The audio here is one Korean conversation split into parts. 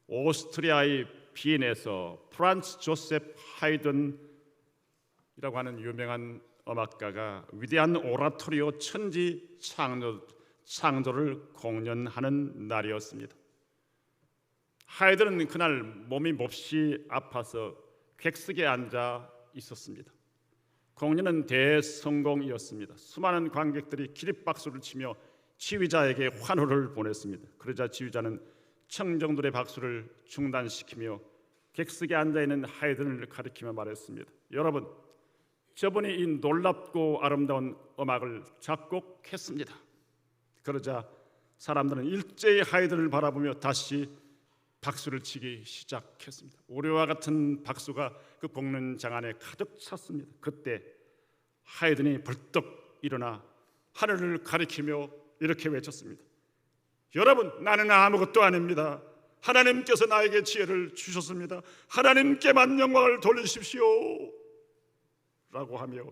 오스트리아의 빈에서 프란츠 조셉 하이든이라고 하는 유명한 음악가가 위대한 오라토리오 천지 창조를 공연하는 날이었습니다. 하이든은 그날 몸이 몹시 아파서 객석에 앉아 있었습니다. 공연은 대성공이었습니다. 수많은 관객들이 기립박수를 치며 지휘자에게 환호를 보냈습니다. 그러자 지휘자는 청중들의 박수를 중단시키며 객석에 앉아있는 하이든을 가리키며 말했습니다. 여러분, 저분이 이 놀랍고 아름다운 음악을 작곡했습니다. 그러자 사람들은 일제히 하이든을 바라보며 다시 박수를 치기 시작했습니다. 우리와 같은 박수가 그 공연장 안에 가득 찼습니다. 그때 하이든이 벌떡 일어나 하늘을 가리키며 이렇게 외쳤습니다. 여러분, 나는 아무것도 아닙니다. 하나님께서 나에게 지혜를 주셨습니다. 하나님께만 영광을 돌리십시오 라고 하며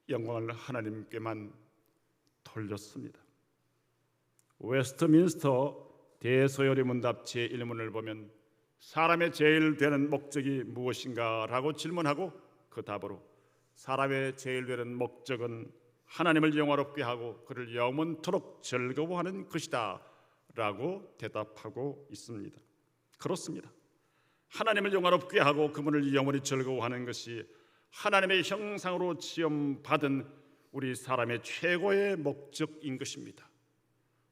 영광을 하나님께만 돌렸습니다. 웨스트민스터 대소요리 문답 제1문을 보면 사람의 제일 되는 목적이 무엇인가 라고 질문하고 그 답으로 사람의 제일 되는 목적은 하나님을 영화롭게 하고 그를 영원토록 즐거워하는 것이다 라고 대답하고 있습니다. 그렇습니다. 하나님을 영화롭게 하고 그분을 영원히 즐거워하는 것이 하나님의 형상으로 지음받은 우리 사람의 최고의 목적인 것입니다.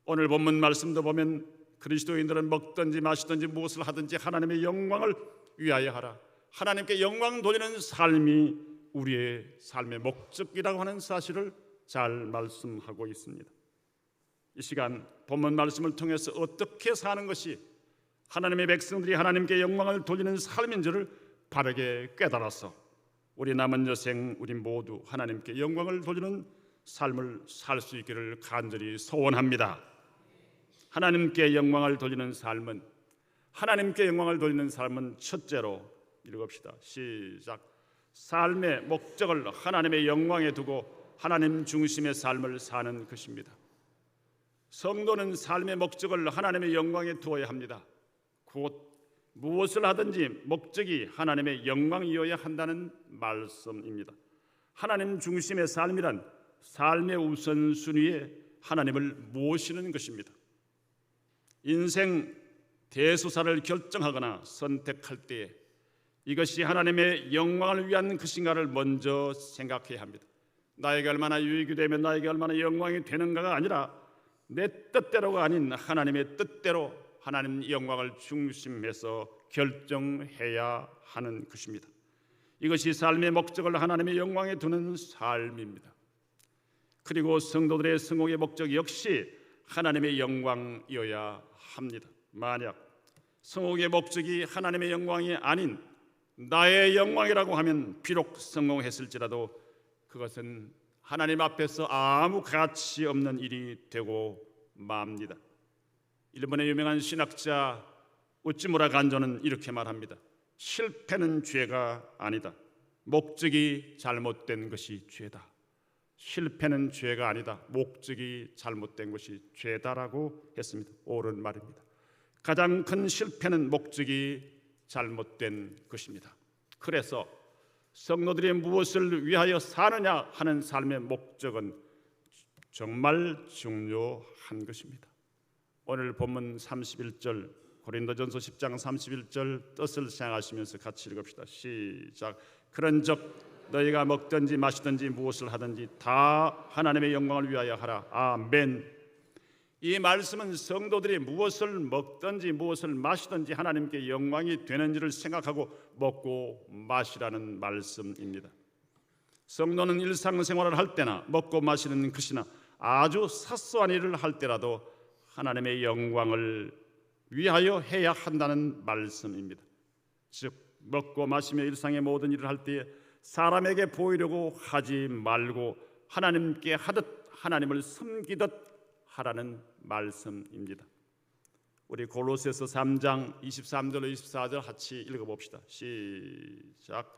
오늘 본문 말씀도 보면 그리스도인들은 먹든지 마시든지 무엇을 하든지 하나님의 영광을 위하여 하라. 하나님께 영광 돌리는 삶이 우리의 삶의 목적이라고 하는 사실을 잘 말씀하고 있습니다. 이 시간 본문 말씀을 통해서 어떻게 사는 것이 하나님의 백성들이 하나님께 영광을 돌리는 삶인지를 바르게 깨달아서 우리 남은 여생 우리 모두 하나님께 영광을 돌리는 삶을 살 수 있기를 간절히 소원합니다. 하나님께 영광을 돌리는 삶은 첫째로 읽읍시다. 시작. 삶의 목적을 하나님의 영광에 두고 하나님 중심의 삶을 사는 것입니다. 성도는 삶의 목적을 하나님의 영광에 두어야 합니다. 곧 무엇을 하든지 목적이 하나님의 영광이어야 한다는 말씀입니다. 하나님 중심의 삶이란 삶의 우선순위에 하나님을 모시는 것입니다. 인생 대소사를 결정하거나 선택할 때에 이것이 하나님의 영광을 위한 것인가를 먼저 생각해야 합니다. 나에게 얼마나 유익이 되면 나에게 얼마나 영광이 되는가가 아니라 내 뜻대로가 아닌 하나님의 뜻대로 하나님 영광을 중심해서 결정해야 하는 것입니다. 이것이 삶의 목적을 하나님의 영광에 두는 삶입니다. 그리고 성도들의 성공의 목적 역시 하나님의 영광이어야 합니다. 만약 성공의 목적이 하나님의 영광이 아닌 나의 영광이라고 하면 비록 성공했을지라도 그것은 하나님 앞에서 아무 가치 없는 일이 되고 맙니다. 일본의 유명한 신학자 우찌무라 간조는 이렇게 말합니다. 실패는 죄가 아니다. 목적이 잘못된 것이 죄다. 실패는 죄가 아니다. 목적이 잘못된 것이 죄다라고 했습니다. 옳은 말입니다. 가장 큰 실패는 목적이 잘못된 것입니다. 그래서 성도들이 무엇을 위하여 사느냐 하는 삶의 목적은 정말 중요한 것입니다. 오늘 본문 31절 고린도전서 10장 31절 뜻을 생각하시면서 같이 읽읍시다. 시작. 그런즉 너희가 먹든지 마시든지 무엇을 하든지 다 하나님의 영광을 위하여 하라. 아멘. 이 말씀은 성도들이 무엇을 먹든지 무엇을 마시든지 하나님께 영광이 되는지를 생각하고 먹고 마시라는 말씀입니다. 성도는 일상생활을 할 때나 먹고 마시는 것이나 아주 사소한 일을 할 때라도 하나님의 영광을 위하여 해야 한다는 말씀입니다. 즉 먹고 마시며 일상의 모든 일을 할 때에 사람에게 보이려고 하지 말고 하나님께 하듯 하나님을 섬기듯 하라는 말씀입니다. 우리 골로새서 3장 23절 24절 같이 읽어봅시다. 시작.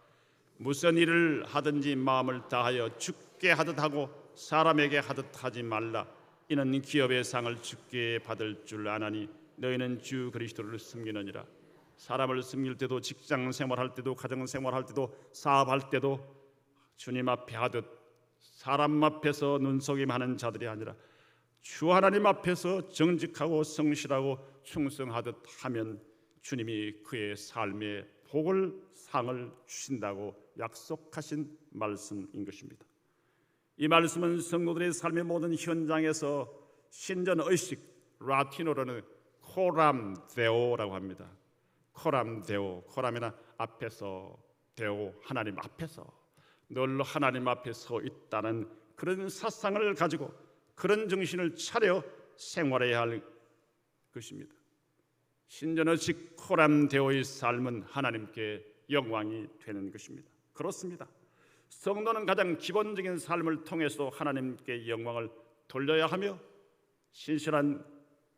무슨 일을 하든지 마음을 다하여 주께 하듯 하고 사람에게 하듯 하지 말라. 이는 기업의 상을 주께 받을 줄 아나니 너희는 주 그리스도를 섬기느니라. 사람을 섬길 때도, 직장 생활할 때도, 가정 생활할 때도, 사업할 때도 주님 앞에 하듯 사람 앞에서 눈속임하는 자들이 아니라 주 하나님 앞에서 정직하고 성실하고 충성하듯 하면 주님이 그의 삶에 복을, 상을 주신다고 약속하신 말씀인 것입니다. 이 말씀은 성도들의 삶의 모든 현장에서 신전 의식, 라틴어로는 코람 데오라고 합니다. 코람 데오, 코람이나 앞에서, 데오 하나님 앞에서, 늘 하나님 앞에 서 있다는 그런 사상을 가지고 그런 정신을 차려 생활해야 할 것입니다. 신전의식 코람 데오의 삶은 하나님께 영광이 되는 것입니다. 그렇습니다. 성도는 가장 기본적인 삶을 통해서 하나님께 영광을 돌려야 하며, 신실한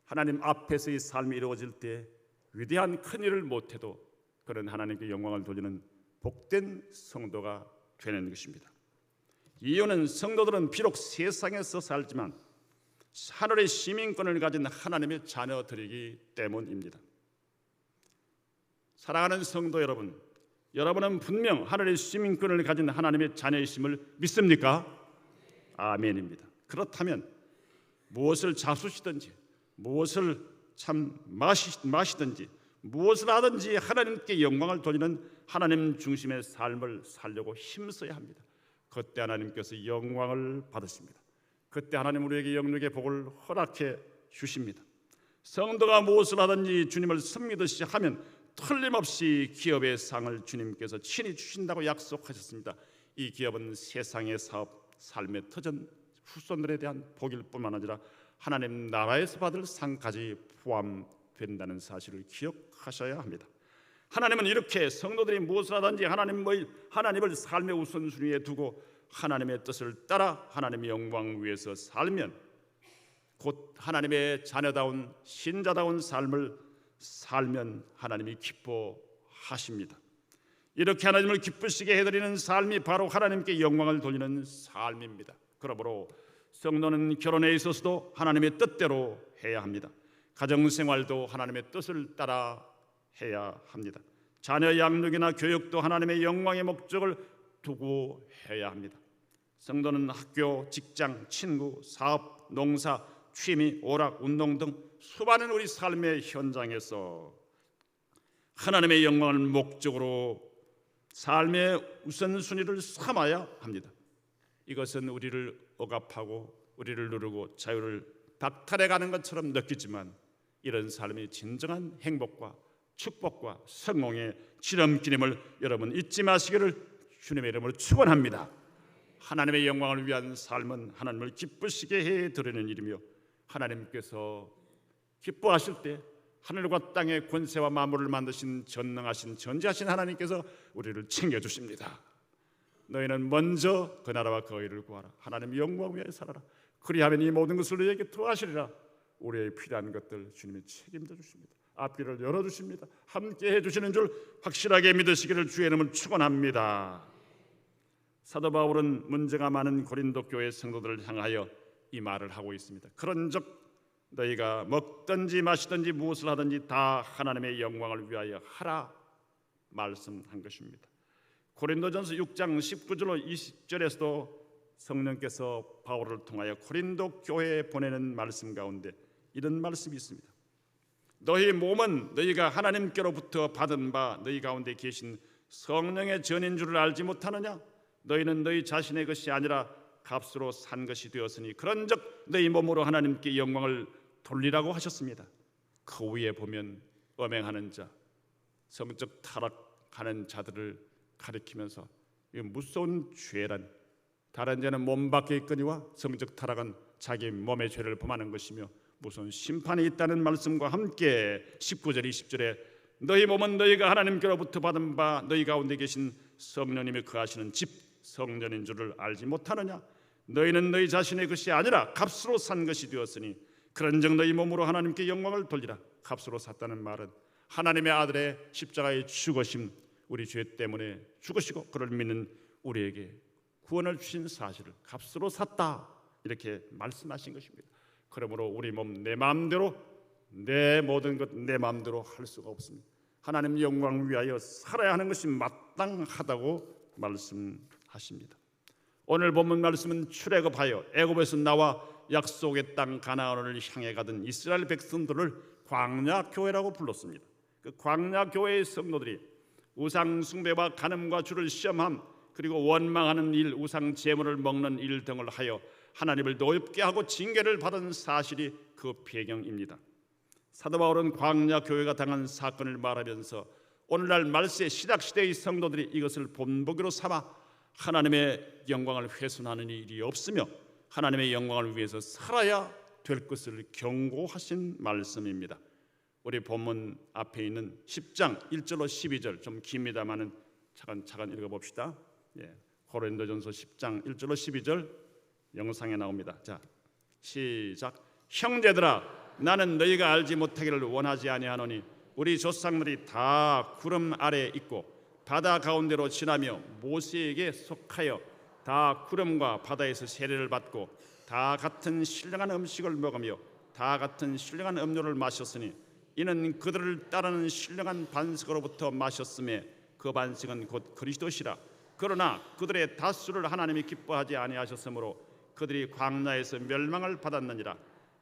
하나님 앞에서의 삶이 이루어질 때 위대한 큰 일을 못해도 그런 하나님께 영광을 돌리는 복된 성도가 되는 것입니다. 이유는 성도들은 비록 세상에서 살지만 하늘의 시민권을 가진 하나님의 자녀들이기 때문입니다. 사랑하는 성도 여러분, 여러분은 분명 하늘의 시민권을 가진 하나님의 자녀이심을 믿습니까? 아멘입니다. 그렇다면 무엇을 자수시든지, 무엇을 참 마시든지, 무엇을 하든지 하나님께 영광을 돌리는 하나님 중심의 삶을 살려고 힘써야 합니다. 그때 하나님께서 영광을 받으십니다. 그때 하나님 우리에게 영육의 복을 허락해 주십니다. 성도가 무엇을 하든지 주님을 섬기듯이 하면 틀림없이 기업의 상을 주님께서 친히 주신다고 약속하셨습니다. 이 기업은 세상의 사업, 삶의 터전 후손들에 대한 복일 뿐만 아니라 하나님 나라에서 받을 상까지 포함된다는 사실을 기억하셔야 합니다. 하나님은 이렇게 성도들이 무엇을 하든지 하나님을 삶의 우선순위에 두고 하나님의 뜻을 따라 하나님의 영광 위에서 살면, 곧 하나님의 자녀다운 신자다운 삶을 살면 하나님이 기뻐하십니다. 이렇게 하나님을 기쁘시게 해드리는 삶이 바로 하나님께 영광을 돌리는 삶입니다. 그러므로 성도는 결혼에 있어서도 하나님의 뜻대로 해야 합니다. 가정생활도 하나님의 뜻을 따라 해야 합니다. 자녀 양육이나 교육도 하나님의 영광의 목적을 두고 해야 합니다. 성도는 학교, 직장, 친구, 사업, 농사, 취미, 오락, 운동 등 수많은 우리 삶의 현장에서 하나님의 영광을 목적으로 삶의 우선순위를 삼아야 합니다. 이것은 우리를 억압하고 우리를 누르고 자유를 박탈해가는 것처럼 느끼지만 이런 삶이 진정한 행복과 축복과 성공의 지름길임을 여러분 잊지 마시기를 주님의 이름으로 축원합니다. 하나님의 영광을 위한 삶은 하나님을 기쁘시게 해드리는 일이며, 하나님께서 기뻐하실 때 하늘과 땅의 권세와 만물을 만드신 전능하신 전지하신 하나님께서 우리를 챙겨주십니다. 너희는 먼저 그 나라와 그 의를 구하라. 하나님의 영광 위하여 살아라. 그리하면 이 모든 것을 너희에게 더하시리라. 우리의 필요한 것들 주님이 책임져 주십니다. 앞길을 열어주십니다. 함께 해주시는 줄 확실하게 믿으시기를 주의 이름을 축원합니다. 사도 바울은 문제가 많은 고린도 교회 성도들을 향하여 이 말을 하고 있습니다. 그런즉 너희가 먹든지 마시든지 무엇을 하든지 다 하나님의 영광을 위하여 하라 말씀한 것입니다. 고린도전서 6장 19절로 20절에서도 성령께서 바울을 통하여 고린도 교회에 보내는 말씀 가운데 이런 말씀이 있습니다. 너희 몸은 너희가 하나님께로부터 받은 바 너희 가운데 계신 성령의 전인 줄을 알지 못하느냐? 너희는 너희 자신의 것이 아니라 값으로 산 것이 되었으니 그런즉 너희 몸으로 하나님께 영광을 돌리라고 하셨습니다. 그 위에 보면 음행하는 자, 성적 타락하는 자들을 가리키면서 이 무서운 죄란, 다른 죄는 몸 밖에 있거니와 성적 타락은 자기 몸의 죄를 범하는 것이며 무슨 심판이 있다는 말씀과 함께 19절 20절에 너희 몸은 너희가 하나님께로부터 받은 바 너희 가운데 계신 성령님이 거하시는 집 성전인 줄을 알지 못하느냐? 너희는 너희 자신의 것이 아니라 값으로 산 것이 되었으니 그런즉 너희 몸으로 하나님께 영광을 돌리라. 값으로 샀다는 말은 하나님의 아들의 십자가의 죽으심, 우리 죄 때문에 죽으시고 그를 믿는 우리에게 구원을 주신 사실을 값으로 샀다 이렇게 말씀하신 것입니다. 그러므로 우리 몸 내 마음대로 내 모든 것 내 마음대로 할 수가 없습니다. 하나님 영광을 위하여 살아야 하는 것이 마땅하다고 말씀하십니다. 오늘 본문 말씀은 출애굽하여 애굽에서 나와 약속의 땅 가나안을 향해 가던 이스라엘 백성들을 광야 교회라고 불렀습니다. 그 광야 교회의 성도들이 우상 숭배와 간음과 주를 시험함, 그리고 원망하는 일, 우상 제물을 먹는 일 등을 하여 하나님을 노엽게 하고 징계를 받은 사실이 그 배경입니다. 사도 바울은 광야 교회가 당한 사건을 말하면서 오늘날 말세 신약 시대의 성도들이 이것을 본보기로 삼아 하나님의 영광을 훼손하는 일이 없으며 하나님의 영광을 위해서 살아야 될 것을 경고하신 말씀입니다. 우리 본문 앞에 있는 10장 1절로 12절 좀 깁니다만은 차근 읽어봅시다. 고린도전서 10장 1절로 12절 영상에 나옵니다. 자, 시작. 형제들아, 나는 너희가 알지 못하기를 원하지 아니하노니 우리 조상들이 다 구름 아래에 있고 바다 가운데로 지나며 모세에게 속하여 다 구름과 바다에서 세례를 받고 다 같은 신령한 음식을 먹으며 다 같은 신령한 음료를 마셨으니 이는 그들을 따르는 신령한 반석으로부터 마셨음에 그 반석은 곧 그리스도시라. 그러나 그들의 다수를 하나님이 기뻐하지 아니하셨으므로 그들이 광야에서 멸망을 받았느니라.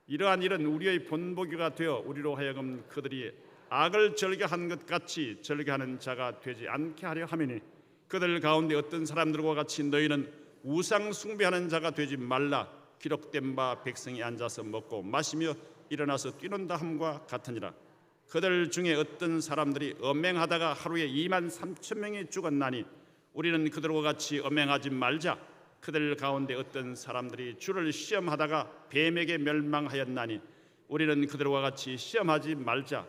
이러한 일은 우리의 본보기가 되어 우리로 하여금 그들이 악을 절개한 것 같이 절개하는 자가 되지 않게 하려 함이니 그들 가운데 어떤 사람들과 같이 너희는 우상 숭배하는 자가 되지 말라. 기록된 바 백성이 앉아서 먹고 마시며 일어나서 뛰는다 함과 같으니라. 그들 중에 어떤 사람들이 엄행하다가 하루에 2만 3천 명이 죽었나니 우리는 그들과 같이 엄행하지 말자. 그들 가운데 어떤 사람들이 주를 시험하다가 뱀에게 멸망하였나니 우리는 그들과 같이 시험하지 말자.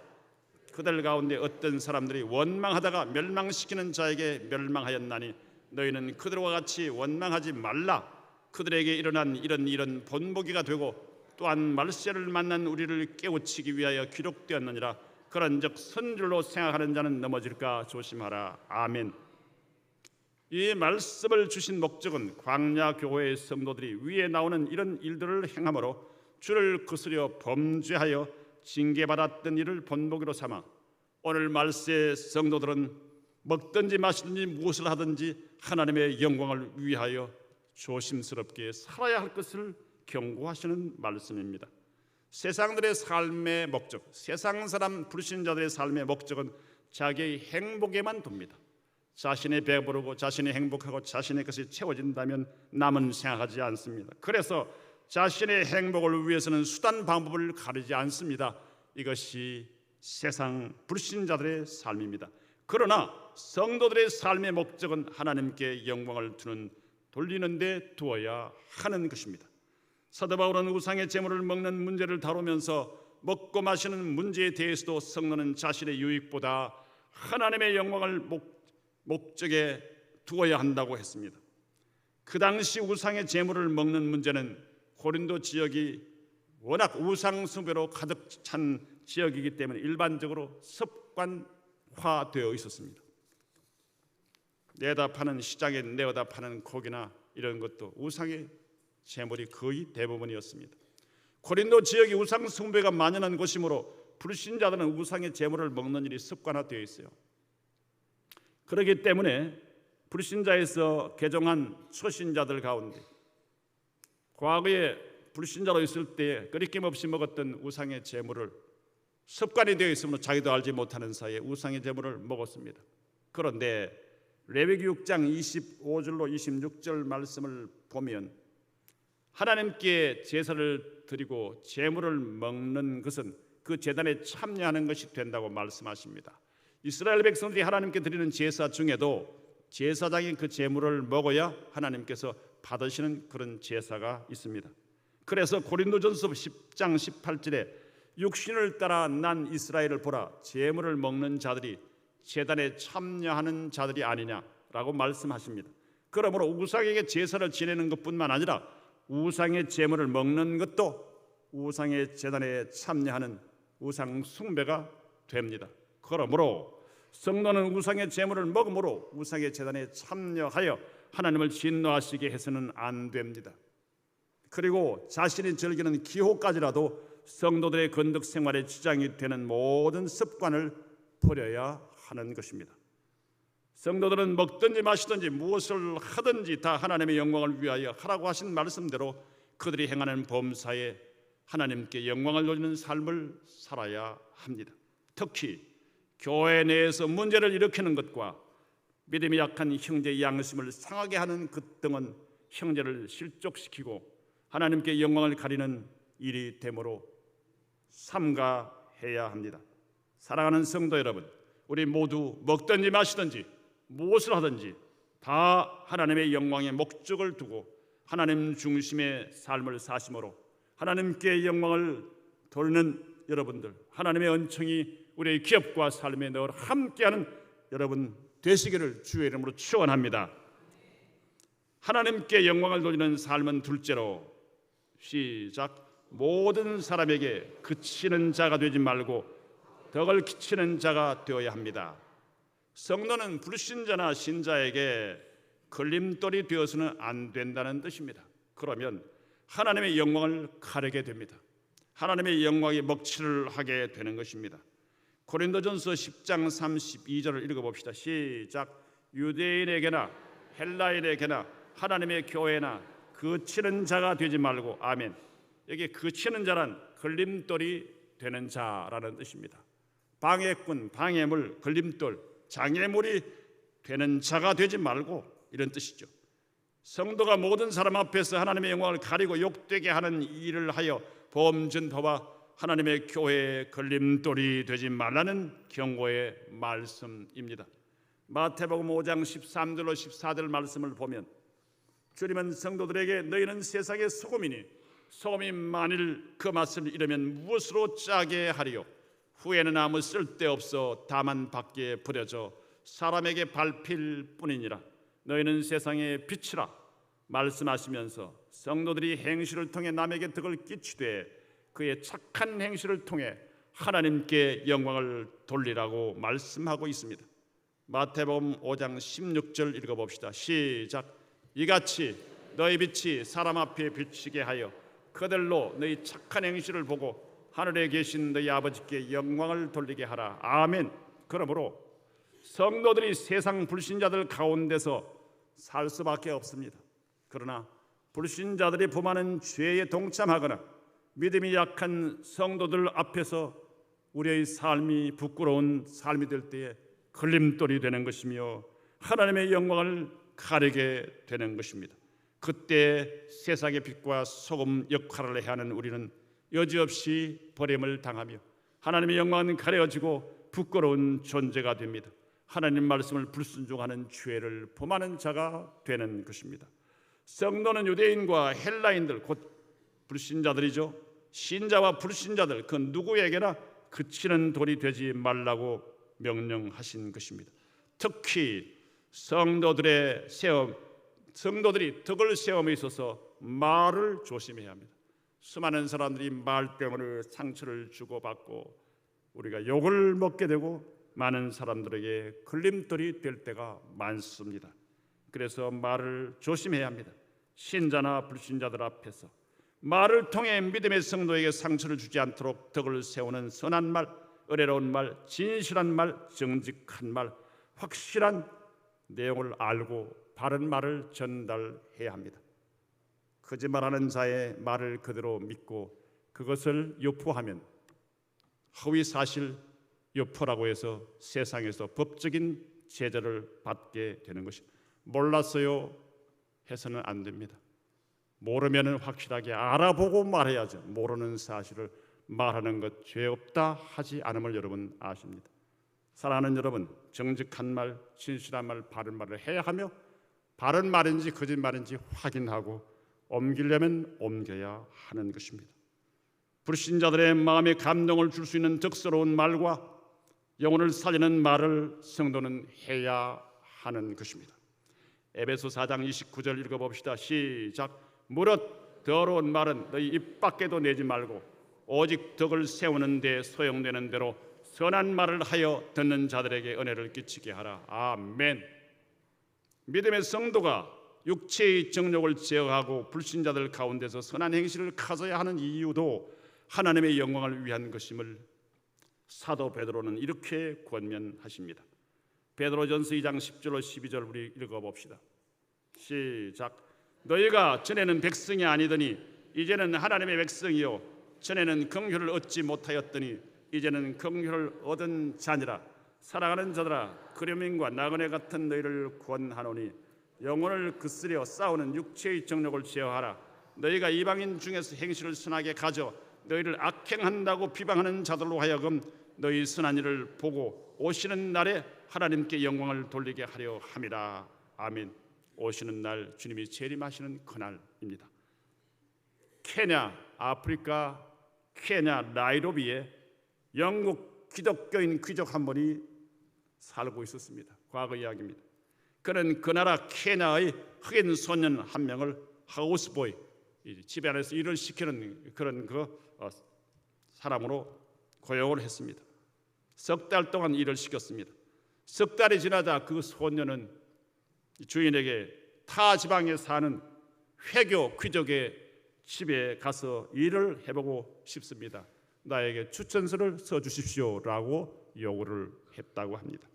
그들 가운데 어떤 사람들이 원망하다가 멸망시키는 자에게 멸망하였나니 너희는 그들과 같이 원망하지 말라. 그들에게 일어난 이런 일은 본보기가 되고 또한 말세를 만난 우리를 깨우치기 위하여 기록되었느니라. 그런즉 선줄로 생각하는 자는 넘어질까 조심하라. 아멘. 이 말씀을 주신 목적은 광야 교회의 성도들이 위에 나오는 이런 일들을 행함으로 주를 거스려 범죄하여 징계받았던 일을 본보기로 삼아 오늘 말세 성도들은 먹든지 마시든지 무엇을 하든지 하나님의 영광을 위하여 조심스럽게 살아야 할 것을 경고하시는 말씀입니다. 세상들의 삶의 목적, 세상 사람 불신자들의 삶의 목적은 자기의 행복에만 둡니다. 자신이 배부르고 자신이 행복하고 자신의 것이 채워진다면 남은 생각하지 않습니다. 그래서 자신의 행복을 위해서는 수단 방법을 가리지 않습니다. 이것이 세상 불신자들의 삶입니다. 그러나 성도들의 삶의 목적은 하나님께 영광을 돌리는 데 두어야 하는 것입니다. 사도 바울은 우상의 제물을 먹는 문제를 다루면서 먹고 마시는 문제에 대해서도 성도는 자신의 유익보다 하나님의 영광을 목적에 두어야 한다고 했습니다. 그 당시 우상의 제물을 먹는 문제는 고린도 지역이 워낙 우상 숭배로 가득 찬 지역이기 때문에 일반적으로 습관화되어 있었습니다. 내다 파는 시장에 내어다 파는 고기나 이런 것도 우상의 제물이 거의 대부분이었습니다. 고린도 지역이 우상 숭배가 만연한 곳이므로 불신자들은 우상의 제물을 먹는 일이 습관화되어 있어요. 그렇기 때문에 불신자에서 개종한 초신자들 가운데 과거에 불신자로 있을 때 끊임낌 없이 먹었던 우상의 제물을 습관이 되어 있으므로 자기도 알지 못하는 사이에 우상의 제물을 먹었습니다. 그런데 레위기 6장 25절로 26절 말씀을 보면 하나님께 제사를 드리고 제물을 먹는 것은 그 제단에 참여하는 것이 된다고 말씀하십니다. 이스라엘 백성들이 하나님께 드리는 제사 중에도 제사장이 그 제물을 먹어야 하나님께서 받으시는 그런 제사가 있습니다. 그래서 고린도전서 10장 18절에 육신을 따라 난 이스라엘을 보라, 제물을 먹는 자들이 제단에 참여하는 자들이 아니냐라고 말씀하십니다. 그러므로 우상에게 제사를 지내는 것뿐만 아니라 우상의 제물을 먹는 것도 우상의 제단에 참여하는 우상 숭배가 됩니다. 그러므로 성도는 우상의 제물을 먹음으로 우상의 제단에 참여하여 하나님을 진노하시게 해서는 안 됩니다. 그리고 자신이 즐기는 기호까지라도 성도들의 건덕 생활에 지장이 되는 모든 습관을 버려야 하는 것입니다. 성도들은 먹든지 마시든지 무엇을 하든지 다 하나님의 영광을 위하여 하라고 하신 말씀대로 그들이 행하는 범사에 하나님께 영광을 돌리는 삶을 살아야 합니다. 특히 교회 내에서 문제를 일으키는 것과 믿음이 약한 형제의 양심을 상하게 하는 것 등은 형제를 실족시키고 하나님께 영광을 가리는 일이 되므로 삼가해야 합니다. 사랑하는 성도 여러분, 우리 모두 먹든지 마시든지 무엇을 하든지 다 하나님의 영광의 목적을 두고 하나님 중심의 삶을 사심으로 하나님께 영광을 돌리는 여러분들, 하나님의 은총이 우리의 기업과 삶에 늘 함께하는 여러분 되시기를 주의 이름으로 축원합니다. 하나님께 영광을 돌리는 삶은 둘째로 시작. 모든 사람에게 그치는 자가 되지 말고 덕을 끼치는 자가 되어야 합니다. 성도는 불신자나 신자에게 걸림돌이 되어서는 안 된다는 뜻입니다. 그러면 하나님의 영광을 가리게 됩니다. 하나님의 영광이 먹칠을 하게 되는 것입니다. 고린도전서 10장 32절을 읽어봅시다. 시작. 유대인에게나 헬라인에게나 하나님의 교회나 그치는 자가 되지 말고. 아멘. 여기 그치는 자란 걸림돌이 되는 자라는 뜻입니다. 방해꾼, 방해물, 걸림돌, 장애물이 되는 자가 되지 말고 이런 뜻이죠. 성도가 모든 사람 앞에서 하나님의 영광을 가리고 욕되게 하는 일을 하여 범전파와 하나님의 교회에 걸림돌이 되지 말라는 경고의 말씀입니다. 마태복음 5장 13절로 14절 말씀을 보면 주님은 성도들에게 너희는 세상의 소금이니 소금이 만일 그 맛을 잃으면 무엇으로 짜게 하리요? 후에는 아무 쓸데없어 다만 밖에 버려져 사람에게 밟힐 뿐이니라. 너희는 세상의 빛이라 말씀하시면서 성도들이 행실을 통해 남에게 덕을 끼치되 그의 착한 행실을 통해 하나님께 영광을 돌리라고 말씀하고 있습니다. 마태복음 5장 16절 읽어봅시다. 시작. 이같이 너희 빛이 사람 앞에 비치게 하여 그들로 너희 착한 행실을 보고 하늘에 계신 너희 아버지께 영광을 돌리게 하라. 아멘. 그러므로 성도들이 세상 불신자들 가운데서 살 수밖에 없습니다. 그러나 불신자들이 범하는 죄에 동참하거나 믿음이 약한 성도들 앞에서 우리의 삶이 부끄러운 삶이 될 때에 걸림돌이 되는 것이며 하나님의 영광을 가리게 되는 것입니다. 그때 세상의 빛과 소금 역할을 해야 하는 우리는 여지없이 버림을 당하며 하나님의 영광은 가려지고 부끄러운 존재가 됩니다. 하나님 말씀을 불순종하는 죄를 범하는 자가 되는 것입니다. 성도는 유대인과 헬라인들 곧 불신자들이죠. 신자와 불신자들 그 누구에게나 그치는 돌이 되지 말라고 명령하신 것입니다. 특히 성도들이 덕을 세움에 있어서 말을 조심해야 합니다. 수많은 사람들이 말 때문에 상처를 주고받고 우리가 욕을 먹게 되고 많은 사람들에게 걸림돌이 될 때가 많습니다. 그래서 말을 조심해야 합니다. 신자나 불신자들 앞에서 말을 통해 믿음의 성도에게 상처를 주지 않도록 덕을 세우는 선한 말, 의로운 말, 진실한 말, 정직한 말, 확실한 내용을 알고 바른 말을 전달해야 합니다. 거짓말하는 자의 말을 그대로 믿고 그것을 유포하면 허위사실 유포라고 해서 세상에서 법적인 제재를 받게 되는 것입니다. 몰랐어요 해서는 안 됩니다. 모르면 확실하게 알아보고 말해야죠. 모르는 사실을 말하는 것 죄 없다 하지 않음을 여러분 아십니다. 사랑하는 여러분, 정직한 말, 진실한 말, 바른 말을 해야 하며 바른 말인지 거짓말인지 확인하고 옮기려면 옮겨야 하는 것입니다. 불신자들의 마음에 감동을 줄 수 있는 덕스러운 말과 영혼을 살리는 말을 성도는 해야 하는 것입니다. 에베소 4장 29절 읽어봅시다. 시작. 무릇 더러운 말은 너희 입 밖에도 내지 말고 오직 덕을 세우는 데 소용되는 대로 선한 말을 하여 듣는 자들에게 은혜를 끼치게 하라. 아멘. 믿음의 성도가 육체의 정욕을 제어하고 불신자들 가운데서 선한 행실을 가져야 하는 이유도 하나님의 영광을 위한 것임을 사도 베드로는 이렇게 권면하십니다. 베드로전서 2장 10절로 12절 우리 읽어봅시다. 시작. 너희가 전에는 백성이 아니더니 이제는 하나님의 백성이요 전에는 긍휼을 얻지 못하였더니 이제는 긍휼을 얻은 자니라. 사랑하는 자들아, 그리움과 나그네 같은 너희를 권하노니 영혼을 거스려 싸우는 육체의 정욕을 제어하라. 너희가 이방인 중에서 행실을 선하게 가져 너희를 악행한다고 비방하는 자들로 하여금 너희 선한 일을 보고 오시는 날에 하나님께 영광을 돌리게 하려 함이라. 아멘. 오시는 날 주님이 재림하시는 그날입니다. 케냐, 아프리카 케냐 나이로비에 영국 기독교인 귀족 한 분이 살고 있었습니다. 과거 이야기입니다. 그는 그 나라 케냐의 흑인 소년 한 명을 하우스보이, 집에 안에서 일을 시키는 그런 사람으로 고용을 했습니다. 석 달 동안 일을 시켰습니다. 석 달이 지나자 그 소년은 주인에게 타 지방에 사는 회교 귀족의 집에 가서 일을 해보고 싶습니다. 나에게 추천서를 써주십시오라고 요구를 했다고 합니다.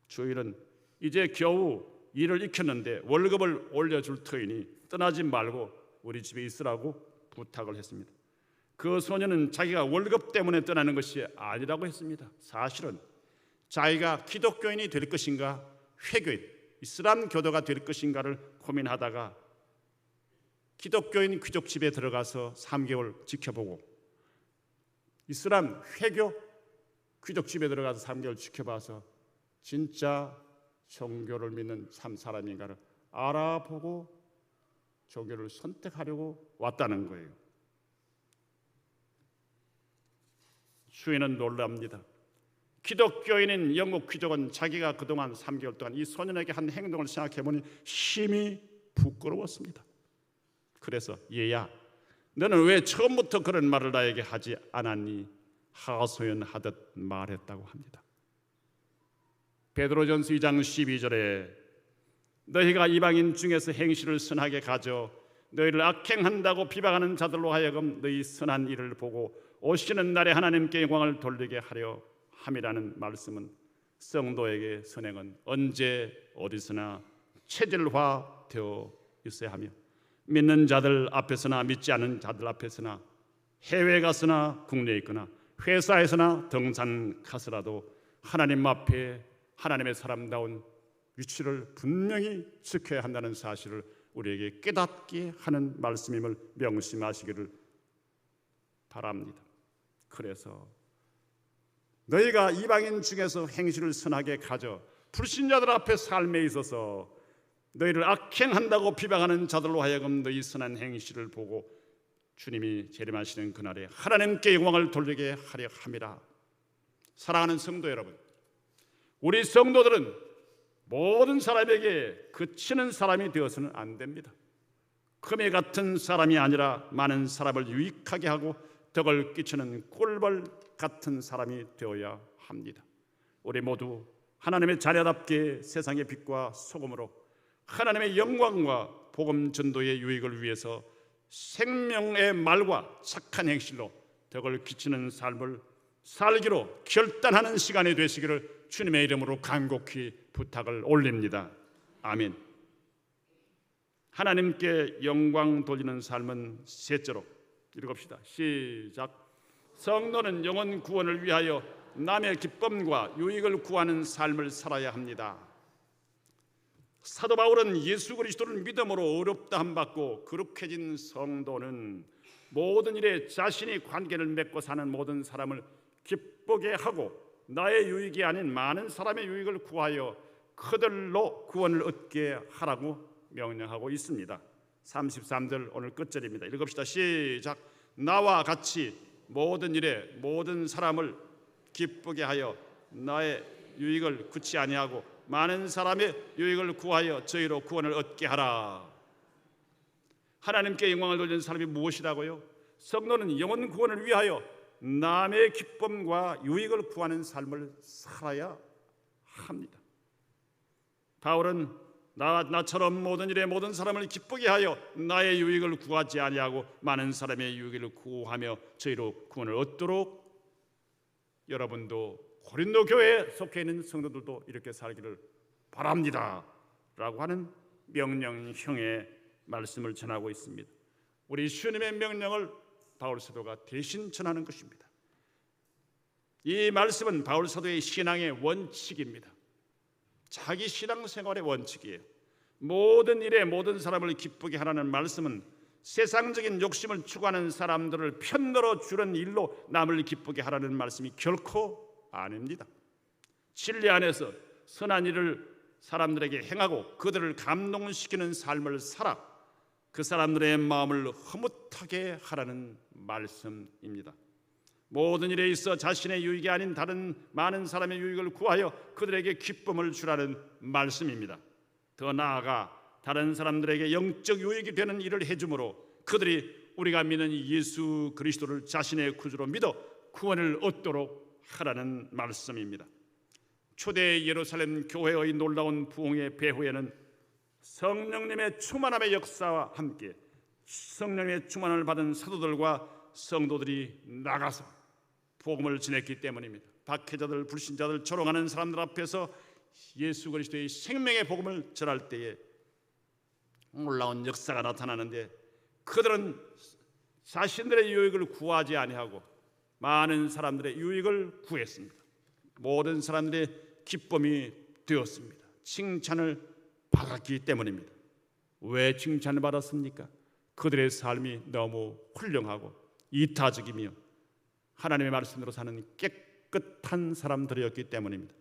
주인은 이제 겨우 일을 익혔는데 월급을 올려줄 터이니 떠나지 말고 우리 집에 있으라고 부탁을 했습니다. 그 소년은 자기가 월급 때문에 떠나는 것이 아니라고 했습니다. 사실은 자기가 기독교인이 될 것인가 회교인 이슬람 교도가 될 것인가를 고민하다가 기독교인 귀족 집에 들어가서 3개월 지켜보고 이슬람 회교 귀족 집에 들어가서 3개월 지켜봐서 진짜 종교를 믿는 참 사람인가를 알아보고 종교를 선택하려고 왔다는 거예요. 주인은 놀랍니다. 기독교인인 영국 귀족은 자기가 그동안 3개월 동안 이 소년에게 한 행동을 생각해보니 심히 부끄러웠습니다. 그래서 얘야, 너는 왜 처음부터 그런 말을 나에게 하지 않았니? 하소연하듯 말했다고 합니다. 베드로전서 2장 12절에 너희가 이방인 중에서 행실을 선하게 가져 너희를 악행한다고 비방하는 자들로 하여금 너희 선한 일을 보고 오시는 날에 하나님께 영광을 돌리게 하려 함이라는 말씀은 성도에게 선행은 언제 어디서나 체질화되어 있어야 하며 믿는 자들 앞에서나 믿지 않은 자들 앞에서나 해외에 가서나 국내에 있거나 회사에서나 등산 가서라도 하나님 앞에 하나님의 사람다운 위치를 분명히 지켜야 한다는 사실을 우리에게 깨닫게 하는 말씀임을 명심하시기를 바랍니다. 그래서 너희가 이방인 중에서 행실을 선하게 가져 불신자들 앞에 삶에 있어서 너희를 악행한다고 비방하는 자들로 하여금 너희 선한 행실을 보고 주님이 재림하시는 그날에 하나님께 영광을 돌리게 하려 함이라. 사랑하는 성도 여러분, 우리 성도들은 모든 사람에게 그치는 사람이 되어서는 안 됩니다. 금이 같은 사람이 아니라 많은 사람을 유익하게 하고 덕을 끼치는 꿀벌 같은 사람이 되어야 합니다. 우리 모두 하나님의 자녀답게 세상의 빛과 소금으로 하나님의 영광과 복음 전도의 유익을 위해서 생명의 말과 착한 행실로 덕을 끼치는 삶을 살기로 결단하는 시간이 되시기를 주님의 이름으로 간곡히 부탁을 올립니다. 아멘. 하나님께 영광 돌리는 삶은 셋째로 읽읍시다. 시작. 성도는 영혼 구원을 위하여 남의 기쁨과 유익을 구하는 삶을 살아야 합니다. 사도 바울은 예수 그리스도를 믿음으로 어렵다 함 받고 거룩해진 성도는 모든 일에 자신이 관계를 맺고 사는 모든 사람을 기쁘게 하고 나의 유익이 아닌 많은 사람의 유익을 구하여 그들로 구원을 얻게 하라고 명령하고 있습니다. 33절 오늘 끝절입니다. 읽읍시다. 시작. 나와 같이 모든 일에 모든 사람을 기쁘게 하여 나의 유익을 굳이 아니하고 많은 사람의 유익을 구하여 저희로 구원을 얻게 하라. 하나님께 영광을 돌리는 사람이 무엇이라고요? 성도는 영혼 구원을 위하여 남의 기쁨과 유익을 구하는 삶을 살아야 합니다. 바울은 나처럼 모든 일에 모든 사람을 기쁘게 하여 나의 유익을 구하지 아니하고 많은 사람의 유익을 구하며 저희로 구원을 얻도록 여러분도 고린도 교회에 속해 있는 성도들도 이렇게 살기를 바랍니다 라고 하는 명령형의 말씀을 전하고 있습니다. 우리 주님의 명령을 바울 사도가 대신 전하는 것입니다. 이 말씀은 바울 사도의 신앙의 원칙입니다. 자기 신앙생활의 원칙이에요. 모든 일에 모든 사람을 기쁘게 하라는 말씀은 세상적인 욕심을 추구하는 사람들을 편들어 주는 일로 남을 기쁘게 하라는 말씀이 결코 아닙니다. 진리 안에서 선한 일을 사람들에게 행하고 그들을 감동시키는 삶을 살아 그 사람들의 마음을 흐뭇하게 하라는 말씀입니다. 모든 일에 있어 자신의 유익이 아닌 다른 많은 사람의 유익을 구하여 그들에게 기쁨을 주라는 말씀입니다. 더 나아가 다른 사람들에게 영적 유익이 되는 일을 해줌으로 그들이 우리가 믿는 예수 그리스도를 자신의 구주로 믿어 구원을 얻도록 하라는 말씀입니다. 초대 예루살렘 교회의 놀라운 부흥의 배후에는 성령님의 충만함의 역사와 함께 성령의 충만을 받은 사도들과 성도들이 나가서 복음을 전했기 때문입니다. 박해자들, 불신자들, 조롱하는 사람들 앞에서 예수 그리스도의 생명의 복음을 전할 때에 놀라운 역사가 나타나는데 그들은 자신들의 유익을 구하지 아니하고 많은 사람들의 유익을 구했습니다. 모든 사람들의 기쁨이 되었습니다. 칭찬을 받았기 때문입니다. 왜 칭찬을 받았습니까? 그들의 삶이 너무 훌륭하고 이타적이며 하나님의 말씀으로 사는 깨끗한 사람들이었기 때문입니다.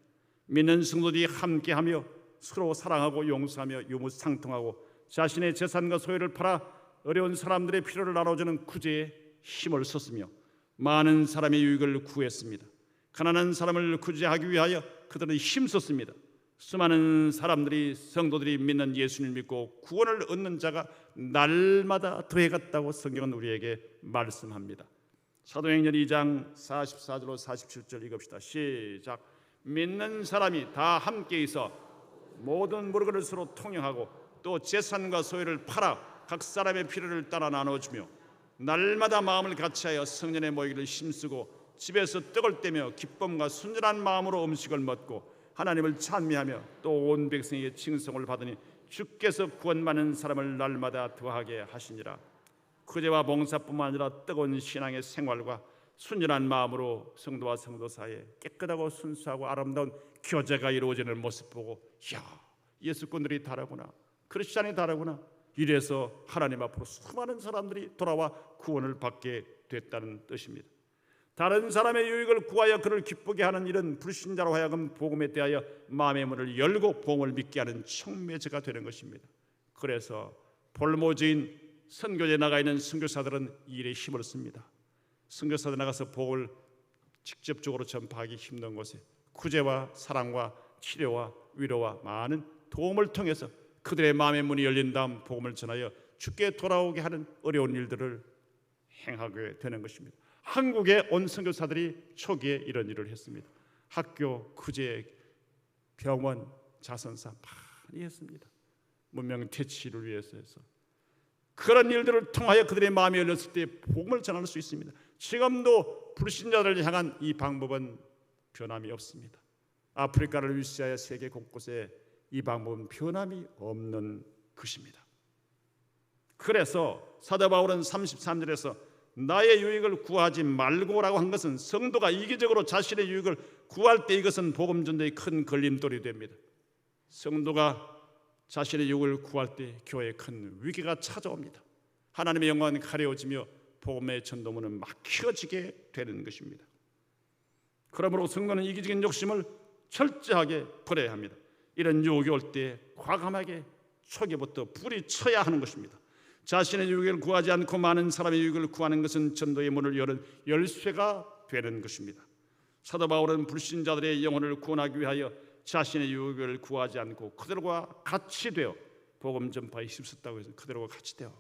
믿는 성도들이 함께하며 서로 사랑하고 용서하며 유무상통하고 자신의 재산과 소유를 팔아 어려운 사람들의 필요를 나눠주는 구제에 힘을 썼으며 많은 사람의 유익을 구했습니다. 가난한 사람을 구제하기 위하여 그들은 힘썼습니다. 수많은 사람들이 성도들이 믿는 예수님을 믿고 구원을 얻는 자가 날마다 더해갔다고 성경은 우리에게 말씀합니다. 사도행전 2장 44절로 47절 읽읍시다. 시작. 믿는 사람이 다 함께 있어 모든 물건을 서로 통용하고 또 재산과 소유를 팔아 각 사람의 필요를 따라 나눠주며 날마다 마음을 같이하여 성전에 모이기를 힘쓰고 집에서 떡을 떼며 기쁨과 순전한 마음으로 음식을 먹고 하나님을 찬미하며 또 온 백성에게 칭송을 받으니 주께서 구원받는 사람을 날마다 더하게 하시니라. 구제와 봉사뿐만 아니라 뜨거운 신앙의 생활과 순전한 마음으로 성도와 성도 사이에 깨끗하고 순수하고 아름다운 교제가 이루어지는 모습 보고 이야, 예수꾼들이 다르구나, 크리스찬이 다르구나, 이래서 하나님 앞으로 수많은 사람들이 돌아와 구원을 받게 됐다는 뜻입니다. 다른 사람의 유익을 구하여 그를 기쁘게 하는 일은 불신자로 하여금 복음에 대하여 마음의 문을 열고 복음을 믿게 하는 촉매제가 되는 것입니다. 그래서 볼모지인 선교지에 나가 있는 선교사들은 이 일에 힘을 씁니다. 선교사들 나가서 복음을 직접적으로 전파하기 힘든 곳에 구제와 사랑과 치료와 위로와 많은 도움을 통해서 그들의 마음의 문이 열린 다음 복음을 전하여 주께 돌아오게 하는 어려운 일들을 행하게 되는 것입니다. 한국의 온 선교사들이 초기에 이런 일을 했습니다. 학교, 구제, 병원, 자선사 많이 했습니다. 문명 퇴치를 위해서 해서 그런 일들을 통하여 그들의 마음이 열렸을 때 복음을 전할 수 있습니다. 지금도 불신자들을 향한 이 방법은 변함이 없습니다. 아프리카를 위시하여 세계 곳곳에 이 방법은 변함이 없는 것입니다. 그래서 사도 바울은 33절에서 나의 유익을 구하지 말고라고 한 것은 성도가 이기적으로 자신의 유익을 구할 때 이것은 복음 전도의 큰 걸림돌이 됩니다. 성도가 자신의 유익을 구할 때 교회에 큰 위기가 찾아옵니다. 하나님의 영광은 가려워지며 복음의 전도문은 막혀지게 되는 것입니다. 그러므로 성도는 이기적인 욕심을 철저하게 버려야 합니다. 이런 유혹이 올 때 과감하게 초기부터 불이 쳐야 하는 것입니다. 자신의 유익을 구하지 않고 많은 사람의 유익을 구하는 것은 전도의 문을 여는 열쇠가 되는 것입니다. 사도 바울은 불신자들의 영혼을 구원하기 위하여 자신의 유익을 구하지 않고 그들과 같이 되어 복음 전파에 힘썼다고 해서 그들과 같이 되어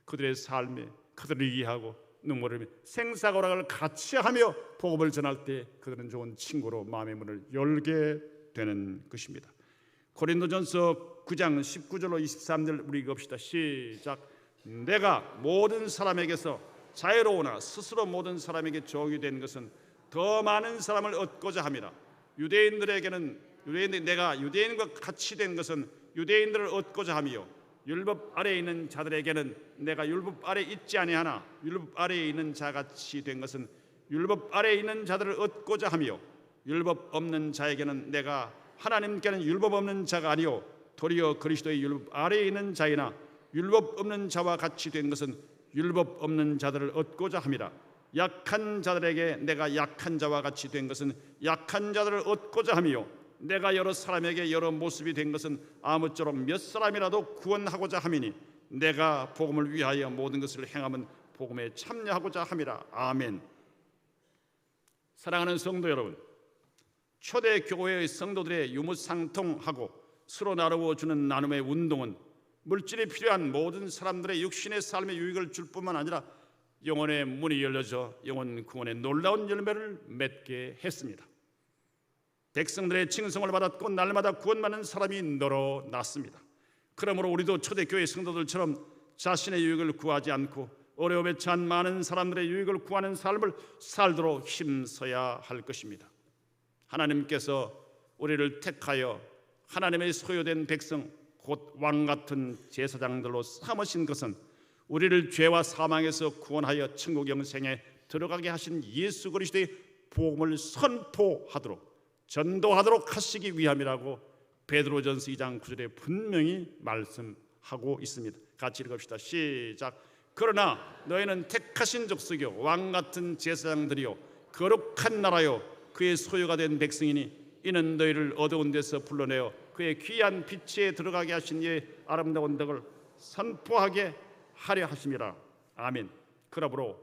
그들의 삶에 그들을 이해하고 눈물을 흘리며 생사고락을 같이 하며 복음을 전할 때 그들은 좋은 친구로 마음의 문을 열게 되는 것입니다. 고린도전서 9장 19절로 23절 우리 읽읍시다. 시작. 내가 모든 사람에게서 자유로우나 스스로 모든 사람에게 종이 된 것은 더 많은 사람을 얻고자 함이라. 내가 유대인과 같이 된 것은 유대인들을 얻고자 함이요 율법 아래에 있는 자들에게는 내가 율법 아래 있지 아니하나 율법 아래에 있는 자같이 된 것은 율법 아래에 있는 자들을 얻고자 함이요 율법 없는 자에게는 내가 하나님께는 율법 없는 자가 아니요 도리어 그리스도의 율법 아래에 있는 자이나 율법 없는 자와 같이 된 것은 율법 없는 자들을 얻고자 함이라. 약한 자들에게 내가 약한 자와 같이 된 것은 약한 자들을 얻고자 함이요 내가 여러 사람에게 여러 모습이 된 것은 아무쪼록 몇 사람이라도 구원하고자 함이니 내가 복음을 위하여 모든 것을 행함은 복음에 참여하고자 함이라. 아멘. 사랑하는 성도 여러분, 초대교회의 성도들의 유무상통하고 서로 나누어 주는 나눔의 운동은 물질이 필요한 모든 사람들의 육신의 삶에 유익을 줄 뿐만 아니라 영혼의 문이 열려져 영혼 구원의 놀라운 열매를 맺게 했습니다. 백성들의 칭송을 받았고 날마다 구원받는 사람이 늘어났습니다. 그러므로 우리도 초대교회 성도들처럼 자신의 유익을 구하지 않고 어려움에 처한 많은 사람들의 유익을 구하는 삶을 살도록 힘써야 할 것입니다. 하나님께서 우리를 택하여 하나님의 소유된 백성 곧 왕같은 제사장들로 삼으신 것은 우리를 죄와 사망에서 구원하여 천국 영생에 들어가게 하신 예수 그리스도의 복음을 선포하도록 전도하도록 하시기 위함이라고 베드로전서 2장 9절에 분명히 말씀하고 있습니다. 같이 읽읍시다. 시작. 그러나 너희는 택하신 족속이요 왕같은 제사장들이요 거룩한 나라요 그의 소유가 된 백성이니 이는 너희를 어두운 데서 불러내어 그의 귀한 빛에 들어가게 하신 이의 아름다운 덕을 선포하게 하려 하심이라. 아멘. 그러므로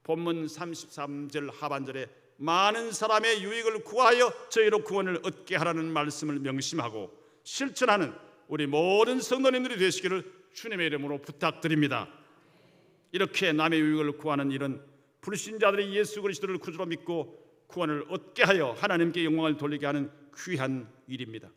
본문 33절 하반절에 많은 사람의 유익을 구하여 저희로 구원을 얻게 하라는 말씀을 명심하고 실천하는 우리 모든 성도님들이 되시기를 주님의 이름으로 부탁드립니다. 이렇게 남의 유익을 구하는 일은 불신자들이 예수 그리스도를 구주로 믿고 구원을 얻게 하여 하나님께 영광을 돌리게 하는 귀한 일입니다.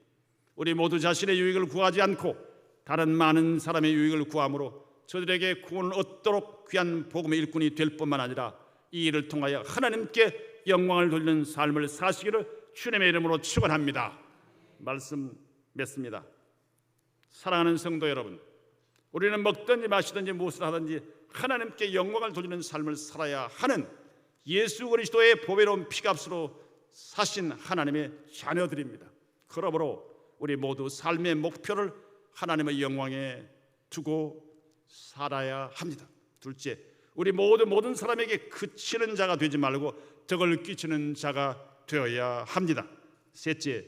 우리 모두 자신의 유익을 구하지 않고 다른 많은 사람의 유익을 구함으로 저들에게 구원을 얻도록 귀한 복음의 일꾼이 될 뿐만 아니라 이 일을 통하여 하나님께 영광을 돌리는 삶을 사시기를 주님의 이름으로 축원합니다. 말씀 맺습니다. 사랑하는 성도 여러분, 우리는 먹든지 마시든지 무엇을 하든지 하나님께 영광을 돌리는 삶을 살아야 하는 예수 그리스도의 보배로운 피값으로 사신 하나님의 자녀들입니다. 그러므로 우리 모두 삶의 목표를 하나님의 영광에 두고 살아야 합니다. 둘째, 우리 모든 사람에게 그치는 자가 되지 말고 덕을 끼치는 자가 되어야 합니다. 셋째,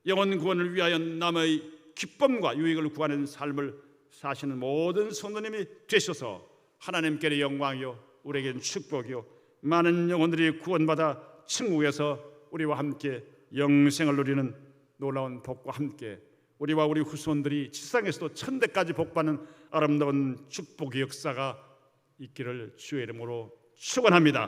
영혼 구원을 위하여 남의 기쁨과 유익을 구하는 삶을 사시는 모든 성도님이 되셔서 하나님께는 영광이요 우리에게는 축복이요 많은 영혼들이 구원받아 천국에서 우리와 함께 영생을 누리는 놀라운 복과 함께 우리와 우리 후손들이 지상에서도 천대까지 복받는 아름다운 축복의 역사가 있기를 주의 이름으로 축원합니다.